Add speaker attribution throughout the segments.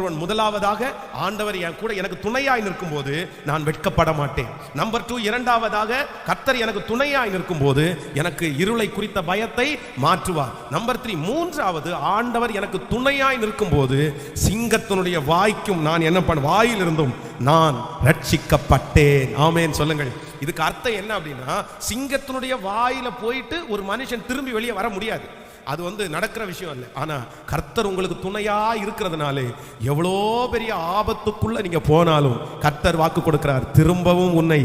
Speaker 1: முதலாவதாக ஆண்டவர் என் கூட எனக்கு துணையாய் நிற்கும் போது நான் வெட்கப்பட மாட்டேன். நம்பர் 2, இரண்டாவதாக கர்த்தர் எனக்கு துணையாய் நிற்கும் போது எனக்கு இருளை குறித்த பயத்தை மாற்றுவார். நம்பர் 3, மூன்றாவது ஆண்டவர் எனக்கு துணையாய் நிற்கும் போது சிங்கத்தினுடைய வாய்க்கும் நான் என்ன பண்ண வாயிலிருந்தும் நான் ரட்சிக்கப்பட்டேன். ஆமென் சொல்லுங்கள். இதுக்கு அர்த்தம் என்ன அப்படின்னா, சிங்கத்தினுடைய வாயில போயிட்டு ஒரு மனுஷன் திரும்பி வெளியே வர முடியாது. அது நடக்கிற விஷயம் இல்லை. ஆனா கர்த்தர் உங்களுக்கு துணையா இருக்கிறதுனாலே எவ்வளோ பெரிய ஆபத்துக்குள்ள நீங்க போனாலும் கர்த்தர் வாக்கு கொடுக்கிறார், திரும்பவும் உன்னை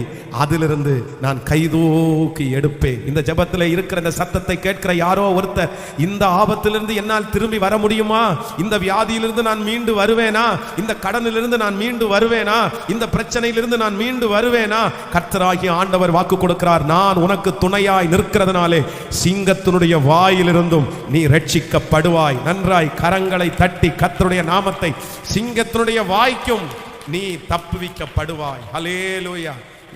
Speaker 1: அதிலிருந்து நான் கைதூக்கி எடுப்பேன். இந்த ஜெபத்தில் இருக்கிற இந்த சத்தத்தை கேட்கிற யாரோ ஒருத்தர், இந்த ஆபத்திலிருந்து என்னால் திரும்பி வர முடியுமா? இந்த வியாதியிலிருந்து நான் மீண்டு வருவேனா? இந்த கடனிலிருந்து நான் மீண்டு வருவேனா? இந்த பிரச்சனையிலிருந்து நான் மீண்டு வருவேனா? கர்த்தராகிய ஆண்டவர் வாக்கு கொடுக்கிறார், நான் உனக்கு துணையாய் நிற்கிறதுனாலே சிங்கத்தினுடைய வாயிலிருந்தும் நீ ரட்சிக்கப்படுவாய். நன்றாய் கரங்களை தட்டி கர்த்தருடைய நாமத்தை, சிங்கத்தினுடைய வாய்க்கும் நீ தப்புவிக்கப்படுவாய். ஹல்லேலூயா.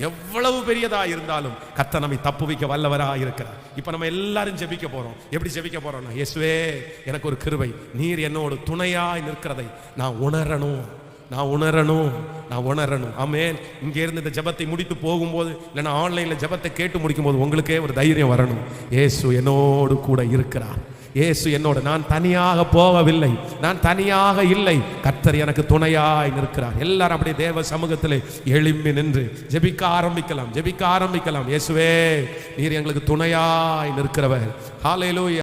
Speaker 1: எவ்வளவு பெரியதா இருந்தாலும் கர்த்தர் நம்மை தப்புவிக்க வல்லவரா இருக்கிறார். இப்ப நம்ம எல்லாரும் ஜெபிக்க போறோம். எப்படி ஜெபிக்க போறோம்னா, இயேசுவே எனக்கு ஒரு கிருபை, நீர் என்னோடு துணையாய் நிற்கிறதை நான் உணரணும். ஆமென். இங்க இருந்து இந்த ஜெபத்தை முடித்து போகும்போது, இல்லைன்னா ஆன்லைன்ல ஜெபத்தை கேட்டு முடிக்கும் போது உங்களுக்கே ஒரு தைரியம் வரணும். இயேசு என்னோடு கூட இருக்கிறார். இயேசு என்னோடு, நான் தனியாக போகவில்லை, நான் தனியாக இல்லை, கர்த்தர் எனக்கு துணையாய் நிற்கிறார். எல்லாரும் அப்படியே தேவ சமூகத்திலே எழும்பி நின்று ஜெபிக்க ஆரம்பிக்கலாம். இயேசுவே நீர் எங்களுக்கு துணையாய் நிற்கிறவர். ஹல்லேலூயா.